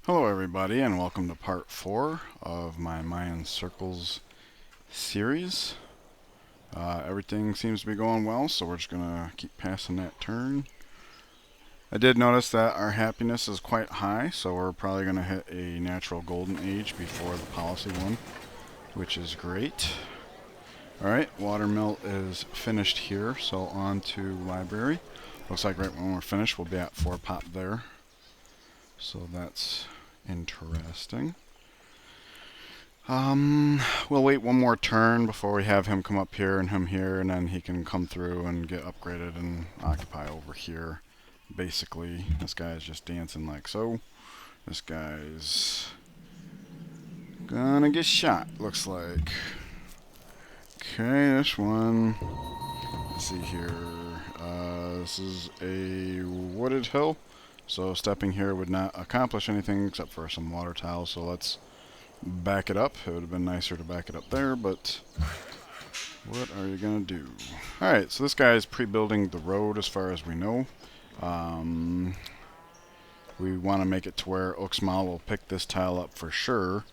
Hello everybody, and welcome to part 4 of my Mayan Circles series. Everything seems to be going well, so we're just going to keep passing that turn. I did notice that our happiness is quite high, so we're probably going to hit a natural golden age before the policy one, which is great. Alright, watermill is finished here, so on to library. Looks like right when we're finished we'll be at 4 pop there. So that's interesting. We'll wait one more turn before we have him come up here and him here, and then he can come through and get upgraded and occupy over here. Basically, this guy's just dancing like so. This guy's gonna get shot, looks like. Okay, this one. Let's see here. This is a wooded hill. So stepping here would not accomplish anything except for some water tiles, so let's back it up. It would have been nicer to back it up there, but what are you going to do? Alright, so this guy is pre-building the road as far as we know. We want to make it to where Oxmal will pick this tile up for sure,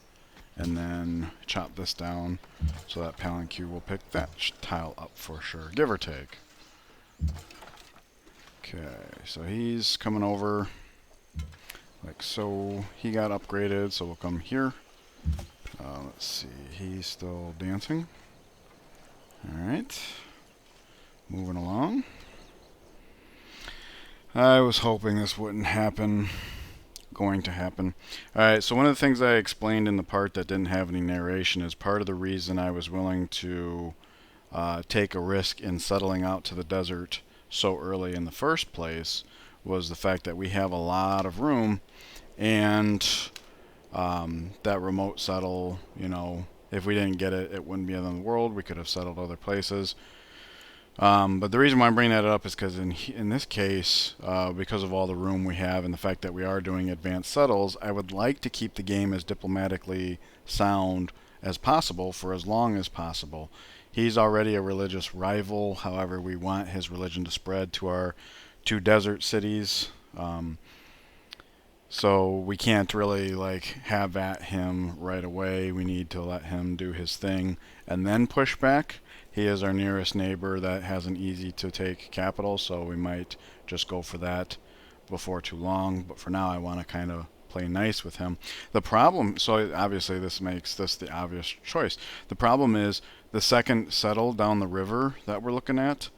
and then chop this down so that Palanque will pick that tile up for sure, give or take. Okay, so he's coming over like so. He got upgraded, so we'll come here. Let's see, he's still dancing. Alright, moving along. I was hoping this wouldn't happen. Going to happen. Alright, so one of the things I explained in the part that didn't have any narration is part of the reason I was willing to take a risk in settling out to the desert so early in the first place was the fact that we have a lot of room, and that remote settle, you know, if we didn't get it, it wouldn't be the end of the world. We could have settled other places. But the reason why I'm bringing that up is because in this case, because of all the room we have and the fact that we are doing advanced settles, I would like to keep the game as diplomatically sound as possible for as long as possible. He's already a religious rival, however we want his religion to spread to our 2 desert cities. So we can't really like have at him right away. We need to let him do his thing and then push back. He is our nearest neighbor that has an easy to take capital, so we might just go for that before too long. But for now I want to kind of play nice with him. The problem, so obviously this makes this the obvious choice. The problem is the second settle down the river that we're looking at.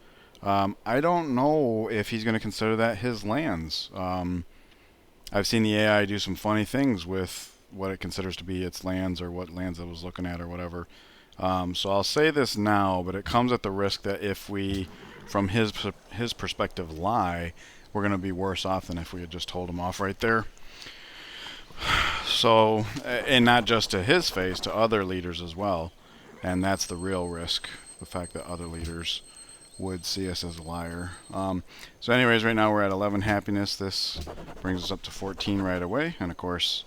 I don't know if he's going to consider that his lands. I've seen the AI do some funny things with what it considers to be its lands or what lands it was looking at or whatever. So I'll say this now, but it comes at the risk that if we, from his perspective, lie, we're going to be worse off than if we had just told him off right there. So, and not just to his face, to other leaders as well. And that's the real risk, the fact that other leaders would see us as a liar. So anyways, right now we're at 11 happiness. This brings us up to 14 right away. And of course,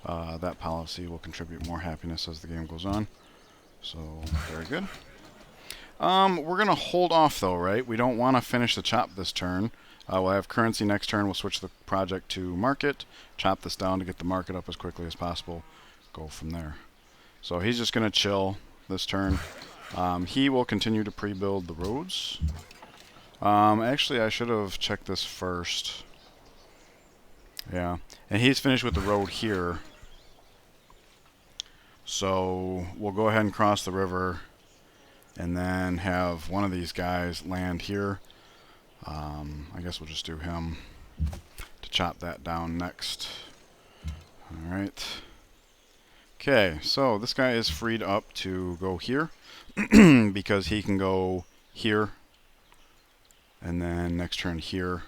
that policy will contribute more happiness as the game goes on. So, very good. We're going to hold off though, right? We don't want to finish the chop this turn. We'll have currency next turn. We'll switch the project to market. Chop this down to get the market up as quickly as possible. Go from there. So he's just going to chill this turn. He will continue to pre-build the roads. Actually, I should have checked this first. Yeah. And he's finished with the road here. So we'll go ahead and cross the river and then have one of these guys land here. I guess we'll just do him to chop that down next. Alright. Okay, so this guy is freed up to go here because he can go here and then next turn here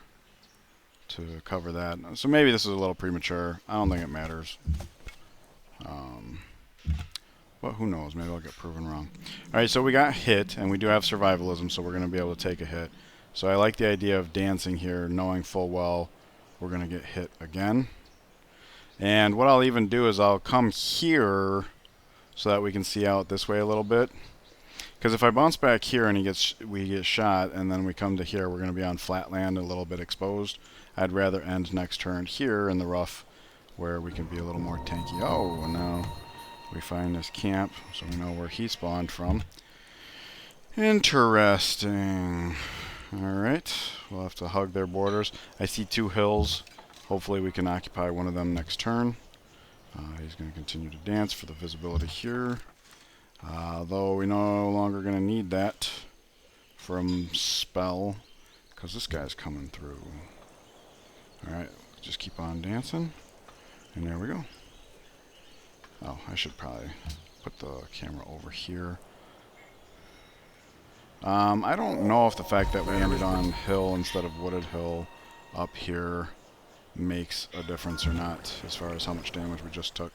to cover that. So maybe this is a little premature. I don't think it matters. But who knows, maybe I'll get proven wrong. Alright, so we got hit, and we do have survivalism, so we're going to be able to take a hit. So I like the idea of dancing here, knowing full well we're going to get hit again. And what I'll even do is I'll come here so that we can see out this way a little bit. Because if I bounce back here and we get shot, and then we come to here, we're going to be on flat land, a little bit exposed. I'd rather end next turn here in the rough where we can be a little more tanky. Oh, and now we find this camp, so we know where he spawned from. Interesting. Alright, we'll have to hug their borders. I see 2 hills. Hopefully we can occupy one of them next turn. He's going to continue to dance for the visibility here. Though we're no longer going to need that from spell, because this guy's coming through. Alright, just keep on dancing. And there we go. Oh, I should probably put the camera over here. I don't know if the fact that we ended on hill instead of wooded hill up here makes a difference or not as far as how much damage we just took.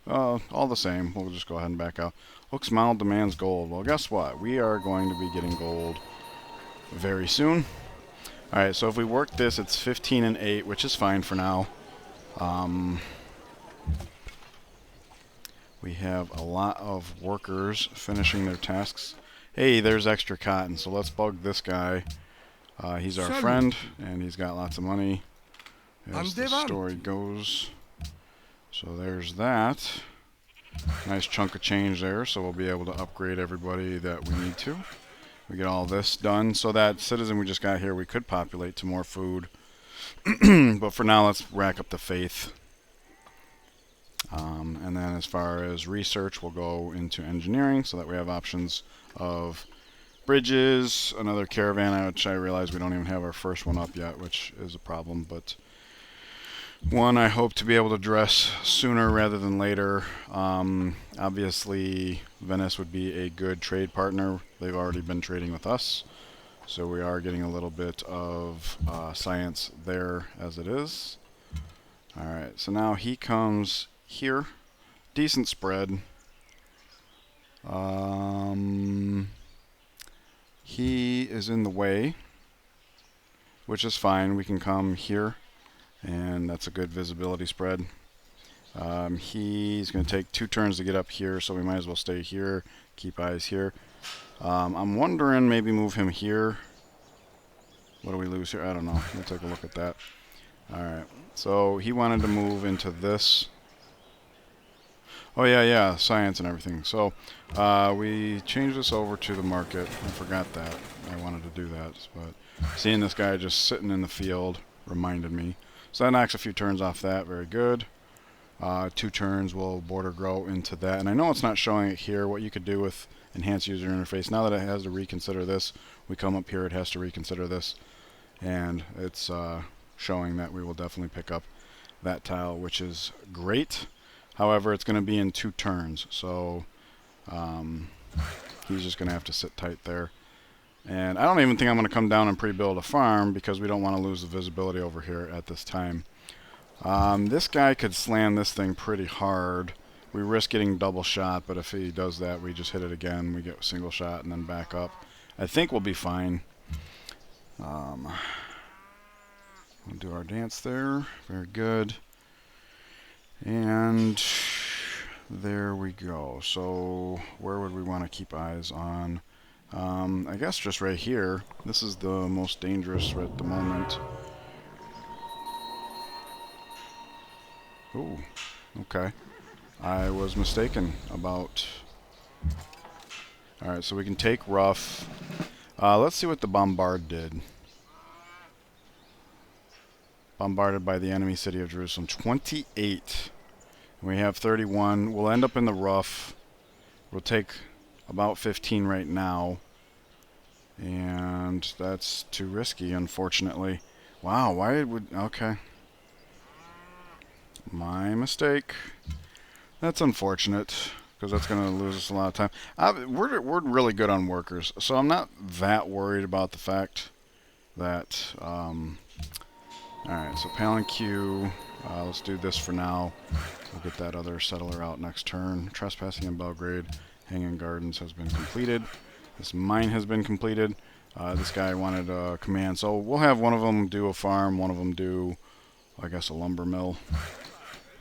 All the same, we'll just go ahead and back out. Looks mild demands gold. Well, guess what? We are going to be getting gold very soon. Alright, so if we work this, it's 15 and 8, which is fine for now. We have a lot of workers finishing their tasks. Hey, there's extra cotton, so let's bug this guy. He's our friend, and he's got lots of money, as the story goes. So there's that. Nice chunk of change there, so we'll be able to upgrade everybody that we need to. We get all this done. So that citizen we just got here, we could populate to more food. But for now, let's rack up the faith. And then as far as research, we'll go into engineering so that we have options of bridges, another caravan, which I realize we don't even have our first one up yet, which is a problem, but one I hope to be able to address sooner rather than later. Obviously, Venice would be a good trade partner. They've already been trading with us, so we are getting a little bit of science there as it is. Alright, so now he comes here. Decent spread. He is in the way, which is fine. We can come here, and that's a good visibility spread. He's going to take 2 turns to get up here, so we might as well stay here, keep eyes here. I'm wondering maybe move him here. What do we lose here? I don't know. We'll take a look at that. Alright, so he wanted to move into this. Oh yeah, science and everything. So we changed this over to the market. I forgot that. I wanted to do that, but seeing this guy just sitting in the field reminded me. So that knocks a few turns off that. Very good. 2 turns will border grow into that. And I know it's not showing it here. What you could do with enhanced user interface, now that it has to reconsider this, we come up here, it has to reconsider this. And it's showing that we will definitely pick up that tile, which is great. However, it's going to be in 2 turns, so he's just going to have to sit tight there. And I don't even think I'm going to come down and pre-build a farm because we don't want to lose the visibility over here at this time. This guy could slam this thing pretty hard. We risk getting double shot, but if he does that, we just hit it again. We get a single shot and then back up. I think we'll be fine. We'll do our dance there. Very good. And there we go. So where would we want to keep eyes on? I guess just right here. This is the most dangerous at the moment. Ooh, okay. I was mistaken about... Alright, so we can take rough. Let's see what the bombard did. Bombarded by the enemy city of Jerusalem. 28. We have 31. We'll end up in the rough. We'll take about 15 right now. And that's too risky, unfortunately. Wow, why would... Okay. My mistake. That's unfortunate, because that's going to lose us a lot of time. We're really good on workers, so I'm not that worried about the fact that... Alright, so Palanque, let's do this for now. We'll get that other settler out next turn. Trespassing in Belgrade, Hanging Gardens has been completed. This mine has been completed. This guy wanted a command, so we'll have one of them do a farm, one of them do, I guess, a lumber mill.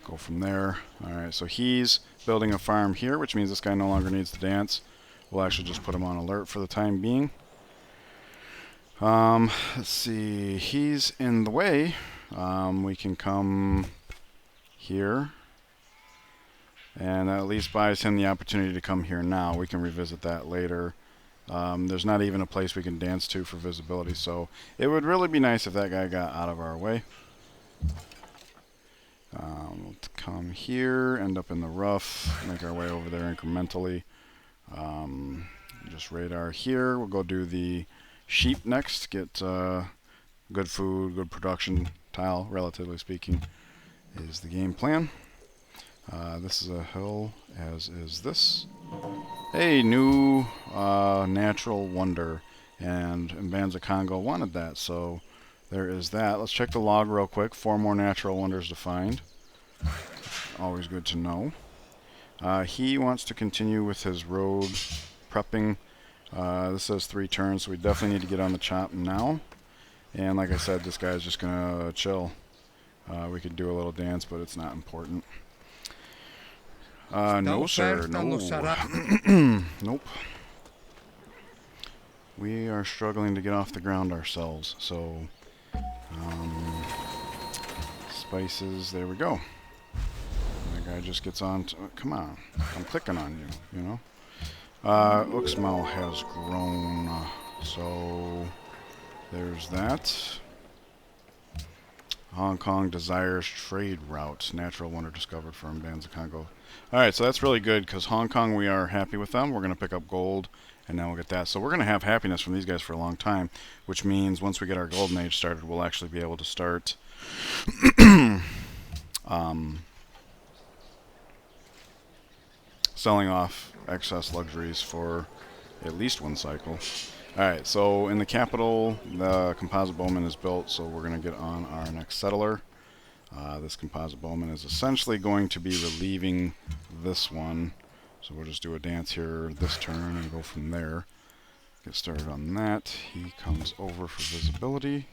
Go from there. Alright, so he's building a farm here, which means this guy no longer needs to dance. We'll actually just put him on alert for the time being. Let's see, he's in the way. We can come here. And that at least buys him the opportunity to come here now. We can revisit that later. There's not even a place we can dance to for visibility, so it would really be nice if that guy got out of our way. We'll come here, end up in the rough, make our way over there incrementally. Just radar here. We'll go do the sheep next, get good food, good production tile, relatively speaking, is the game plan. This is a hill, as is this. Hey, new natural wonder, and Mbanza Congo wanted that, so there is that. Let's check the log real quick. 4 more natural wonders to find. Always good to know. He wants to continue with his road prepping. This says 3 turns, so we definitely need to get on the chop now. And like I said, this guy's just gonna chill. We could do a little dance, but it's not important. No, sir. No. Nope. We are struggling to get off the ground ourselves, so spices, there we go. That guy just gets on to, come on, I'm clicking on you, you know. Uxmal has grown, so there's that. Hong Kong desires trade route. Natural wonder discovered from Mbanza Congo. Alright, so that's really good because Hong Kong, we are happy with them. We're going to pick up gold, and now we'll get that. So we're going to have happiness from these guys for a long time, which means once we get our golden age started, we'll actually be able to start selling off excess luxuries for at least 1 cycle. Alright, so in the capital, the composite bowman is built, so we're going to get on our next settler. This composite bowman is essentially going to be relieving this one. So we'll just do a dance here this turn and go from there. Get started on that. He comes over for visibility.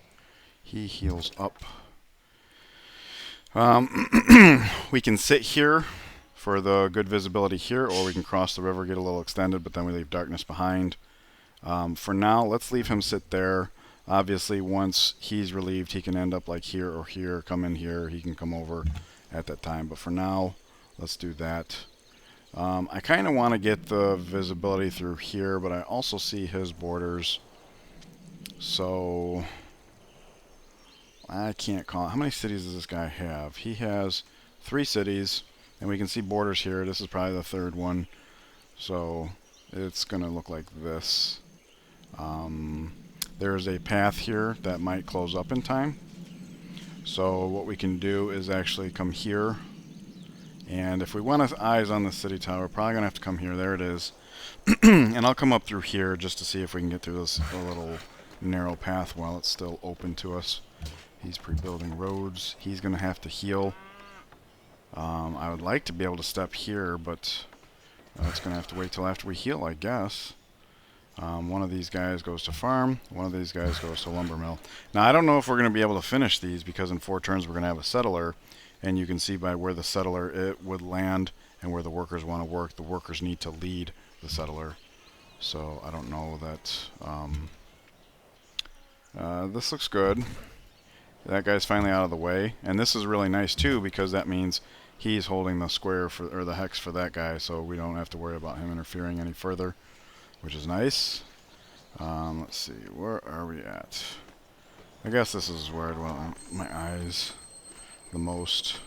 He heals up. We can sit here for the good visibility here, or we can cross the river, get a little extended, but then we leave darkness behind. For now, let's leave him sit there. Obviously, once he's relieved, he can end up like here or here, come in here, he can come over at that time. But for now, let's do that. I kind of want to get the visibility through here, but I also see his borders. So, I can't call it. How many cities does this guy have? He has 3 cities, and we can see borders here. This is probably the 3rd one. So, it's going to look like this. There's a path here that might close up in time. So what we can do is actually come here. And if we want eyes on the city tower, we're probably going to have to come here. There it is. And I'll come up through here just to see if we can get through this little narrow path while it's still open to us. He's pre-building roads. He's going to have to heal. I would like to be able to step here, but it's going to have to wait till after we heal, I guess. One of these guys goes to farm. One of these guys goes to lumber mill. Now, I don't know if we're going to be able to finish these because in 4 turns we're going to have a settler. And you can see by where the settler it would land and where the workers want to work, the workers need to lead the settler. So I don't know that... this looks good. That guy's finally out of the way. And this is really nice too because that means he's holding the square for, or the hex for that guy, so we don't have to worry about him interfering any further, which is nice. Let's see, where are we at? I guess this is where I'd want my eyes the most.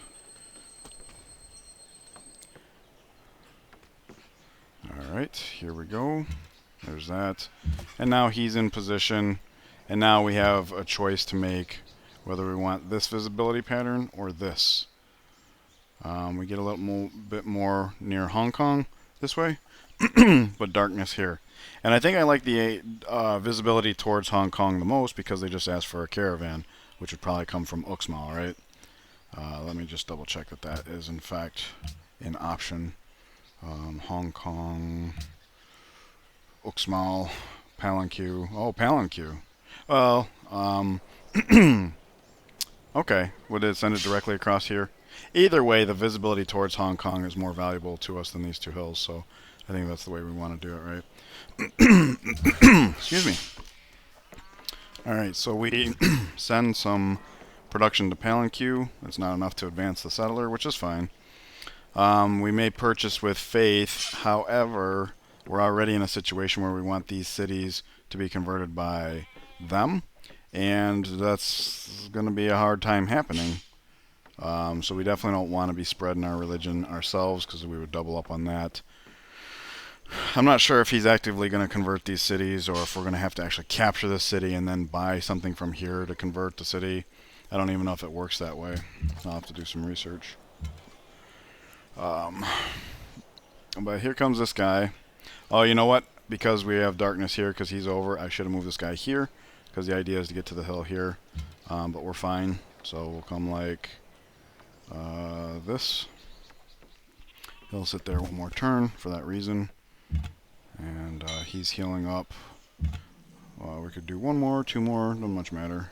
Alright, here we go. There's that. And now he's in position, and now we have a choice to make whether we want this visibility pattern or this. We get a little bit more near Hong Kong this way, but darkness here. And I think I like the visibility towards Hong Kong the most because they just asked for a caravan, which would probably come from Uxmal, right? Let me just double check that that is in fact an option. Hong Kong, Uxmal, Palanque. Oh, Palanque. Well, okay. Would it send it directly across here? Either way, the visibility towards Hong Kong is more valuable to us than these 2 hills, so I think that's the way we want to do it, right? Excuse me. Alright, so we send some production to Palanque. That's not enough to advance the settler, which is fine. We may purchase with faith. However, we're already in a situation where we want these cities to be converted by them, and that's going to be a hard time happening. So we definitely don't want to be spreading our religion ourselves, because we would double up on that. I'm not sure if he's actively going to convert these cities, or if we're going to have to actually capture the city and then buy something from here to convert the city. I don't even know if it works that way. I'll have to do some research. But here comes this guy. Oh, you know what? Because we have darkness here, because he's over, I should have moved this guy here, because the idea is to get to the hill here. But we're fine. So we'll come like this. He'll sit there one more turn for that reason. And he's healing up. We could do one more, two more, doesn't much matter.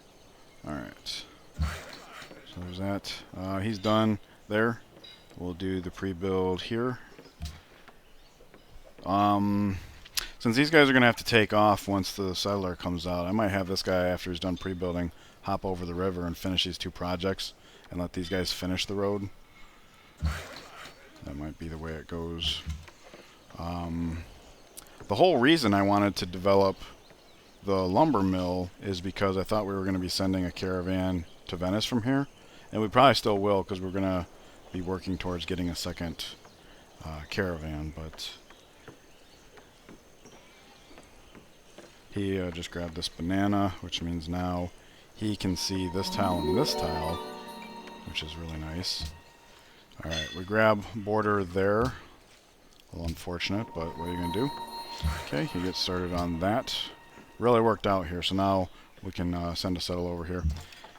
Alright. So there's that. He's done there. We'll do the pre-build here. Since these guys are going to have to take off once the settler comes out, I might have this guy, after he's done pre-building, hop over the river and finish these two projects and let these guys finish the road. That might be the way it goes. The whole reason I wanted to develop the lumber mill is because I thought we were going to be sending a caravan to Venice from here. And we probably still will, because we're going to be working towards getting a second caravan. But he just grabbed this banana, which means now he can see this tile and this tile, which is really nice. Alright, we grab border there. A little unfortunate, but what are you going to do? Okay, he gets started on that. Really worked out here, so now we can send a settle over here.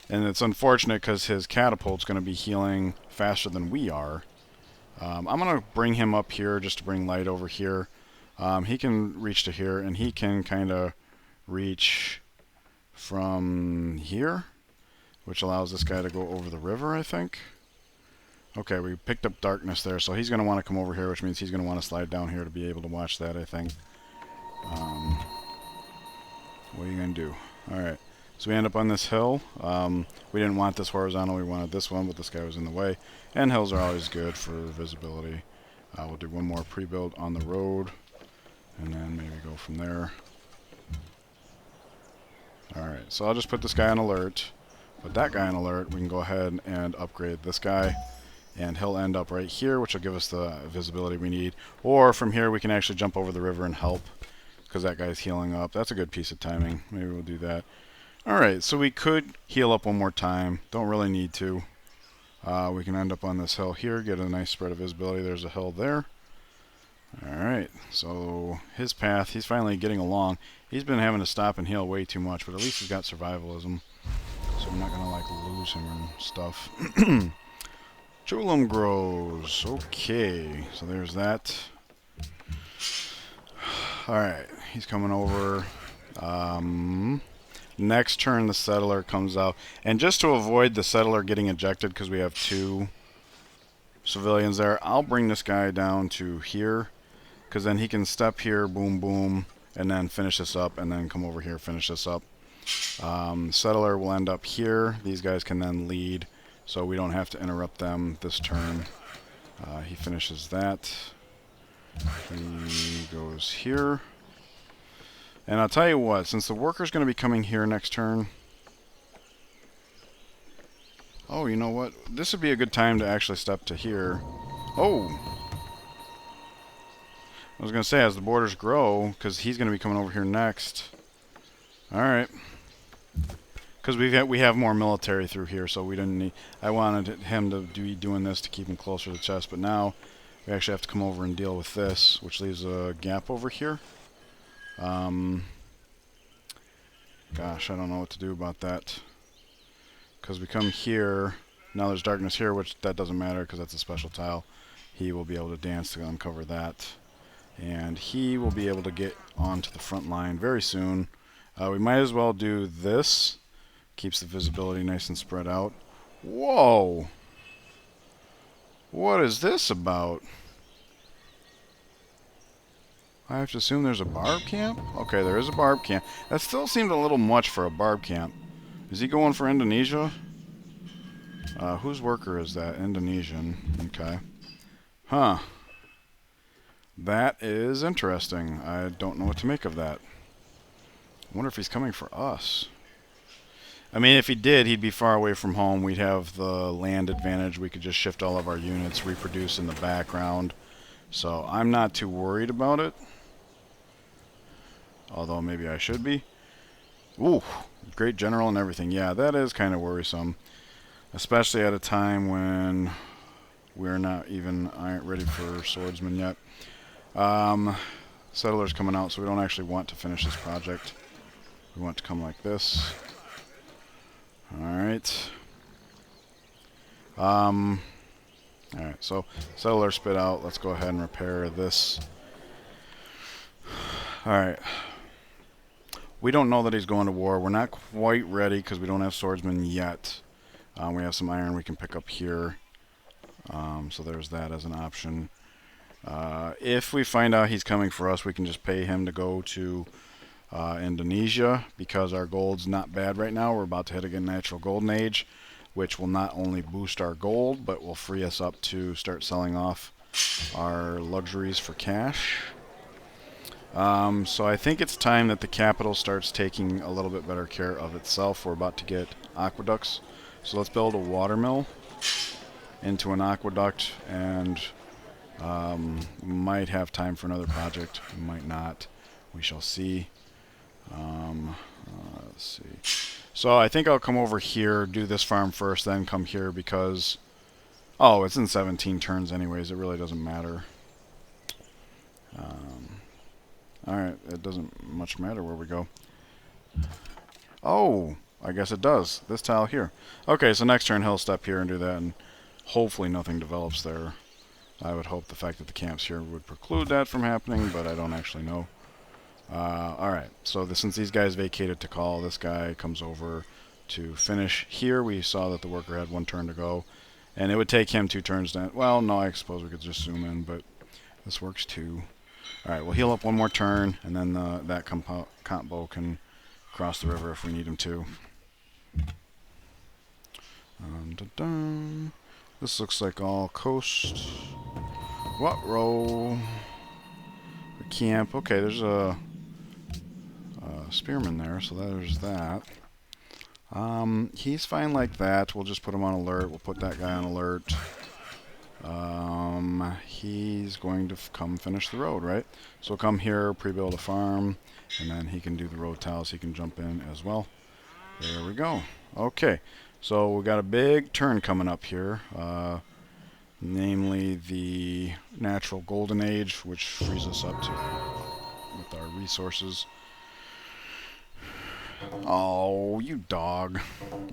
And it's unfortunate because his catapult's going to be healing faster than we are. I'm going to bring him up here just to bring light over here. He can reach to here, and he can kind of reach from here, which allows this guy to go over the river, I think. Okay, we picked up darkness there, so he's going to want to come over here, which means he's going to want to slide down here to be able to watch that, I think. What are you going to do? Alright, so we end up on this hill. We didn't want this horizontal, we wanted this one, but this guy was in the way. And hills are always good for visibility. We'll do one more pre-build on the road, and then maybe go from there. Alright, so I'll just put this guy on alert. Put that guy on alert. We can go ahead and upgrade this guy. And he'll end up right here, which will give us the visibility we need. Or from here we can actually jump over the river and help, because that guy's healing up. That's a good piece of timing. Maybe we'll do that. Alright, so we could heal up one more time. Don't really need to. We can end up on this hill here, get a nice spread of visibility. There's a hill there. Alright, so his path, he's finally getting along. He's been having to stop and heal way too much, but at least he's got survivalism. So I'm not going to like lose him and stuff. Chulum grows. Okay, so there's that. Alright, he's coming over. Next turn the settler comes out. And just to avoid the settler getting ejected, because we have two civilians there, I'll bring this guy down to here, because then he can step here, boom, boom, and then finish this up, and then come over here, finish this up. Settler will end up here. These guys can then lead, so we don't have to interrupt them this turn. He finishes that. He goes here. And I'll tell you what, since the worker's going to be coming here next turn... Oh, you know what? This would be a good time to actually step to here. Oh! I was going to say, as the borders grow, because he's going to be coming over here next. Alright. Because we have more military through here, so we didn't need... I wanted him to be doing this to keep him closer to the chest, but now we actually have to come over and deal with this, which leaves a gap over here. Gosh, I don't know what to do about that. Because we come here, now there's darkness here, which that doesn't matter because that's a special tile. He will be able to dance to uncover that. And he will be able to get onto the front line very soon. We might as well do this. Keeps the visibility nice and spread out. Whoa! What is this about? I have to assume there's a barb camp? Okay, there is a barb camp. That still seemed a little much for a barb camp. Is he going for Indonesia? Whose worker is that? Indonesian. Okay. Huh. That is interesting. I don't know what to make of that. I wonder if he's coming for us. I mean, if he did, he'd be far away from home. We'd have the land advantage. We could just shift all of our units, reproduce in the background. So I'm not too worried about it. Although maybe I should be. Ooh, great general and everything. Yeah, that is kind of worrisome. Especially at a time when we're not even aren't ready for swordsmen yet. Settlers coming out, so we don't actually want to finish this project. We want to come like this. Alright. Alright, so settler spit out. Let's go ahead and repair this. Alright. We don't know that he's going to war. We're not quite ready because we don't have swordsmen yet. We have some iron we can pick up here. So there's that as an option. If we find out he's coming for us, we can just pay him to go to Indonesia, because our gold's not bad right now. We're about to hit a natural golden age, which will not only boost our gold, but will free us up to start selling off our luxuries for cash. So I think it's time that the capital starts taking a little bit better care of itself. We're about to get aqueducts. So let's build a water mill into an aqueduct, and might have time for another project, might not. We shall see. Let's see. So I think I'll come over here, do this farm first, then come here because... Oh, it's in 17 turns anyways. It really doesn't matter. Alright, it doesn't much matter where we go. Oh, I guess it does. This tile here. Okay, so next turn he'll step here and do that, and hopefully nothing develops there. I would hope the fact that the camp's here would preclude that from happening, but I don't actually know. Alright, so since these guys vacated to call, this guy comes over to finish here. We saw that the worker had 1 turn to go, and it would take him 2 turns to... Well, no, I suppose we could just zoom in, but this works too. Alright, we'll heal up 1 more turn, and then that combo can cross the river if we need him to. Dun, dun. This looks like all coast. What row? The camp. Okay, there's a spearman there, so there's that. He's fine like that. We'll just put him on alert. We'll put that guy on alert. He's going to come finish the road, right? So we'll come here, pre-build a farm, and then he can do the road tiles. He can jump in as well. There we go. Okay, so we got a big turn coming up here, namely the natural golden age, which frees us up to with our resources. Oh, you dog.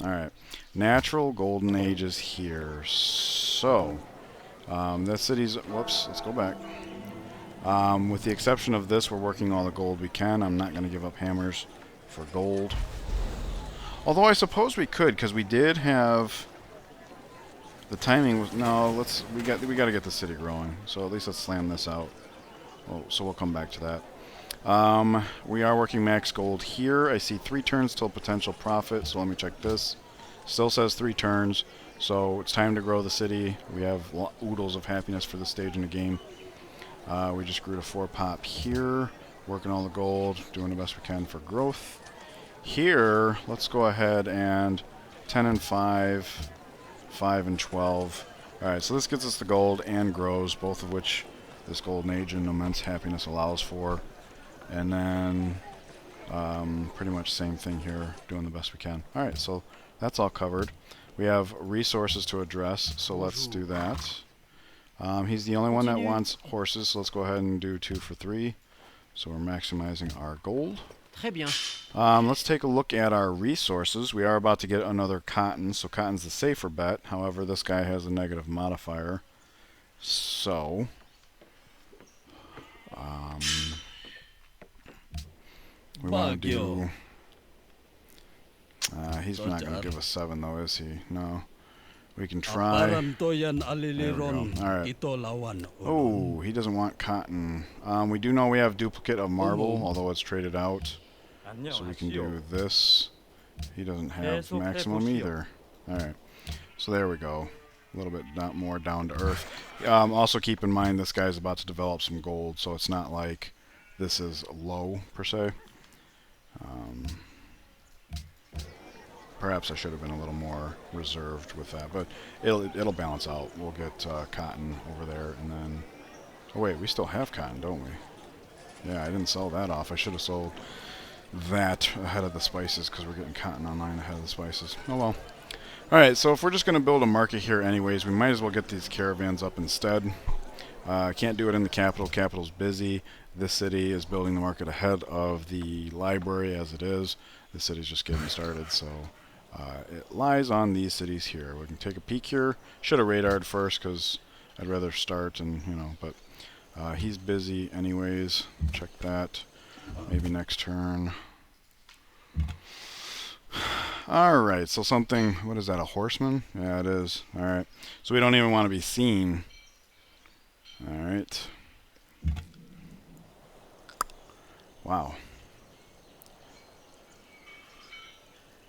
Alright, natural golden age is here. So that city's... Whoops, let's go back. With the exception of this, we're working all the gold we can. I'm not going to give up hammers for gold. Although I suppose we could, because we did have... The timing was... No, we got to get the city growing. So at least let's slam this out. Oh, so we'll come back to that. We are working max gold here. I see 3 turns till potential profit, so let me check this. Still says 3 turns, so it's time to grow the city. We have oodles of happiness for this stage in the game. We just grew to 4 pop here, working all the gold, doing the best we can for growth. Here, let's go ahead and 10 and 5, 5 and 12. Alright, so this gets us the gold and grows, both of which this golden age and immense happiness allows for. And then pretty much same thing here, doing the best we can. Alright, so that's all covered. We have resources to address, so let's do that. He's the only one that wants horses, so let's go ahead and do 2 for 3. So we're maximizing our gold. Très bien. Let's take a look at our resources. We are about to get another cotton, so cotton's the safer bet. However, this guy has a negative modifier. So... we want to do... he's not going to give us 7 though, is he? No. We can try. There we go. Alright. Oh, he doesn't want cotton. We do know we have duplicate of marble, although it's traded out. So we can do this. He doesn't have maximum either. Alright. So there we go. A little bit more down to earth. Also keep in mind this guy's about to develop some gold, so it's not like this is low per se. Perhaps I should have been a little more reserved with that, but it'll balance out. We'll get cotton over there, and then... Oh wait, we still have cotton, don't we? Yeah, I didn't sell that off. I should have sold that ahead of the spices because we're getting cotton online ahead of the spices. Oh well. Alright, so if we're just going to build a market here anyways, we might as well get these caravans up instead. Can't do it in the capital. Capital's busy. This city is building the market ahead of the library as it is. The city's just getting started, so it lies on these cities here. We can take a peek here. Should have radared first because I'd rather start and, you know, but he's busy anyways. Check that. Maybe next turn. Alright, so something, what is that, a horseman? Yeah, it is. Alright, so we don't even want to be seen. Alright. Wow.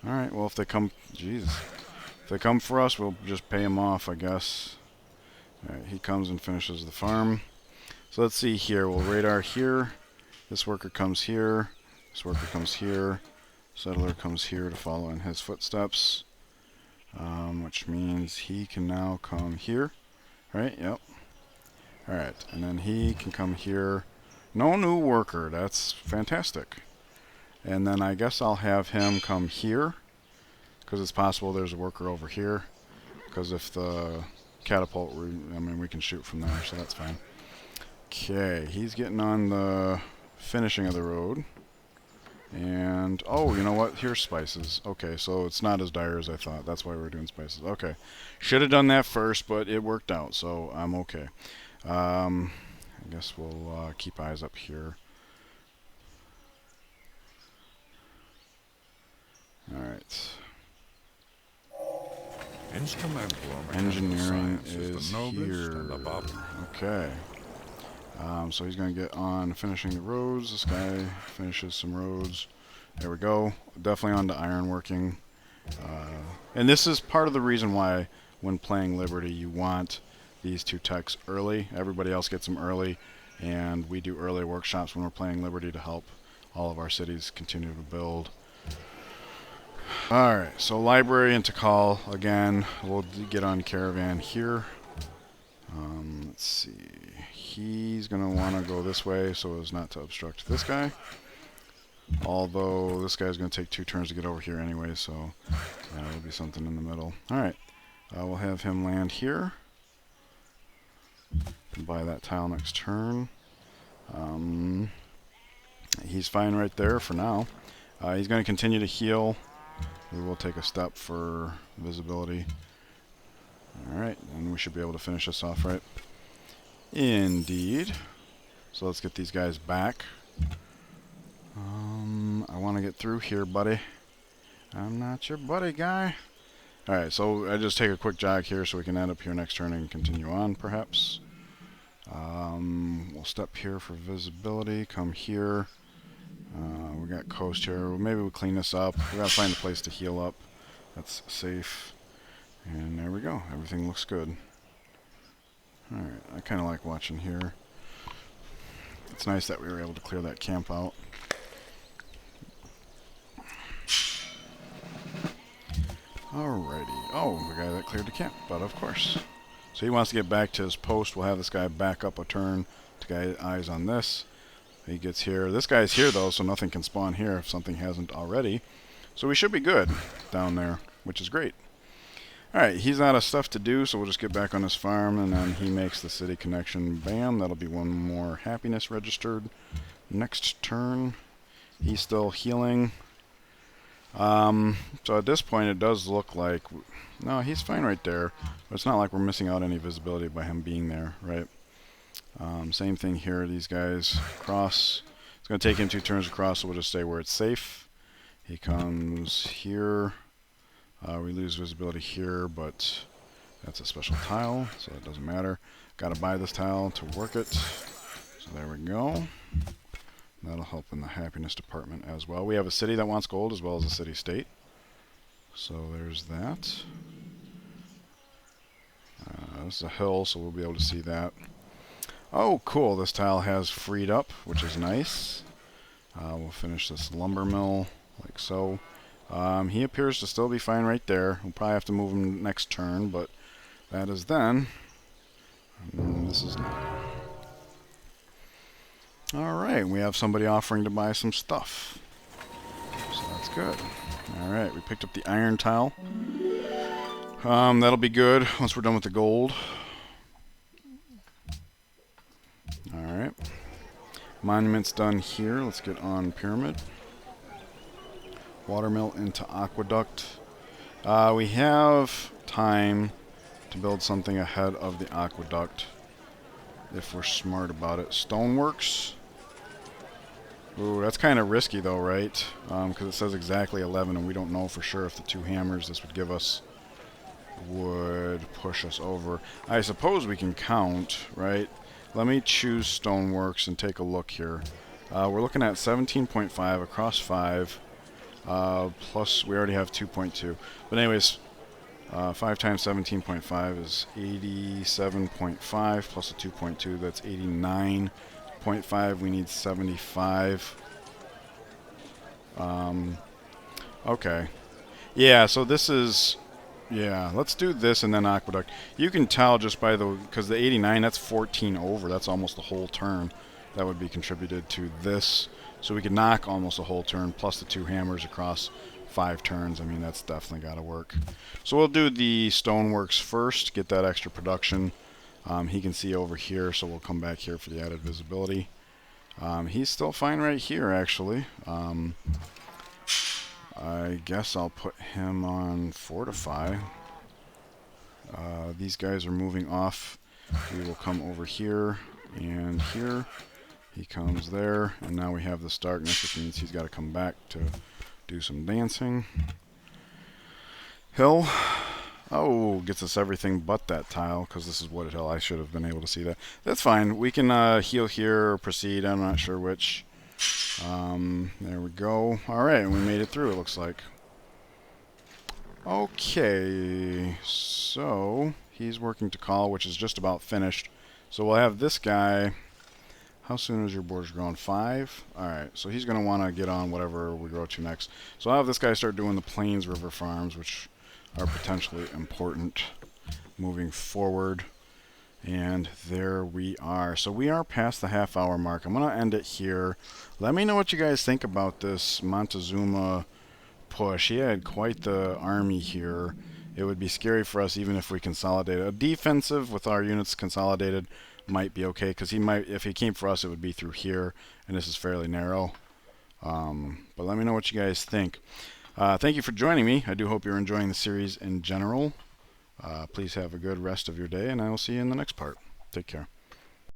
Alright, well if they come, Jesus. If they come for us, we'll just pay them off, I guess. Alright, he comes and finishes the farm. So let's see here, we'll radar here. This worker comes here. This worker comes here. Settler comes here to follow in his footsteps. Which means he can now come here. Right, yep. Alright, and then he can come here. No new worker, that's fantastic. And then I guess I'll have him come here, because it's possible there's a worker over here. Because if the catapult, I mean, we can shoot from there, so that's fine. Okay, he's getting on the finishing of the road. And, oh, you know what? Here's spices. Okay, so it's not as dire as I thought. That's why we're doing spices. Okay. Should have done that first, but it worked out, so I'm okay. I guess we'll keep eyes up here. Alright. Engineering is here. Okay. So he's going to get on finishing the roads. This guy finishes some roads. There we go. Definitely on to ironworking. And this is part of the reason why when playing Liberty you want these two techs early. Everybody else gets them early, and we do early workshops when we're playing Liberty to help all of our cities continue to build. Alright, so library and Tikal again. We'll get on caravan here. Let's see. He's going to want to go this way so as not to obstruct this guy. Although this guy's going to take 2 turns to get over here anyway, so there'll be something in the middle. Alright, we'll have him land here. Buy that tile next turn. He's fine right there for now. He's going to continue to heal. We will take a step for visibility. Alright, and we should be able to finish this off right. Indeed. So let's get these guys back. I want to get through here, buddy. I'm not your buddy, guy. Alright, so I just take a quick jog here so we can end up here next turn and continue on, perhaps. We'll step here for visibility. Come here. We got coast here. Maybe we'll clean this up. We gotta find a place to heal up. That's safe. And there we go. Everything looks good. Alright, I kind of like watching here. It's nice that we were able to clear that camp out. Alrighty. Oh, the guy that cleared the camp, but of course. So he wants to get back to his post. We'll have this guy back up a turn to get eyes on this. He gets here. This guy's here, though, so nothing can spawn here if something hasn't already. So we should be good down there, which is great. Alright, he's out of stuff to do, so we'll just get back on his farm, and then he makes the city connection. Bam, that'll be one more happiness registered. Next turn, he's still healing. So at this point, it does look like... No, he's fine right there, but it's not like we're missing out any visibility by him being there, right? Same thing here, these guys cross. It's going to take him 2 turns across, so we'll just stay where it's safe. He comes here. We lose visibility here, but that's a special tile, so it doesn't matter. Got to buy this tile to work it. So there we go. That'll help in the happiness department as well. We have a city that wants gold as well as a city-state. So there's that. this is a hill, so we'll be able to see that. Oh, cool. This tile has freed up, which is nice. We'll finish this lumber mill like so. He appears to still be fine right there. We'll probably have to move him next turn, but that is then. And this is not. Alright, we have somebody offering to buy some stuff. So that's good. Alright, we picked up the iron tile. That'll be good once we're done with the gold. Alright. Monument's done here. Let's get on pyramid. Watermill into aqueduct. We have time to build something ahead of the aqueduct if we're smart about it. Stoneworks. Ooh, that's kind of risky though, right? Because it says exactly 11 and we don't know for sure if the 2 hammers this would give us would push us over. I suppose we can count, right? Let me choose Stoneworks and take a look here. We're looking at 17.5 across 5. Plus we already have 2.2. But anyways, 5 times 17.5 is 87.5 plus a 2.2. That's 89.5. We need 75. Okay. Yeah, so this is... Yeah, let's do this and then aqueduct. You can tell just by the... Because the 89, that's 14 over. That's almost the whole turn. That would be contributed to this. So we could knock almost a whole turn plus the 2 hammers across 5 turns. I mean, that's definitely got to work. So we'll do the stoneworks first, get that extra production. He can see over here, so we'll come back here for the added visibility. He's still fine right here, actually. I guess I'll put him on fortify. These guys are moving off. We will come over here and here. He comes there, and now we have this darkness, which means he's got to come back to do some dancing. Hill. Oh, gets us everything but that tile, because this is wooded hill. I should have been able to see that. That's fine. We can heal here or proceed. I'm not sure which. There we go. Alright, we made it through, it looks like. Okay, so he's working to call, which is just about finished. So we'll have this guy... How soon is your borders growing? 5? Alright, so he's going to want to get on whatever we grow to next. So I'll have this guy start doing the Plains River farms, which are potentially important moving forward. And there we are. So we are past the half-hour mark. I'm going to end it here. Let me know what you guys think about this Montezuma push. He had quite the army here. It would be scary for us even if we consolidated. A defensive with our units consolidated might be okay, because he might, if he came for us, it would be through here, and this is fairly narrow. But let me know what you guys think. Thank you for joining me. I do hope you're enjoying the series in general. Please have a good rest of your day, and I will see you in the next part. Take care.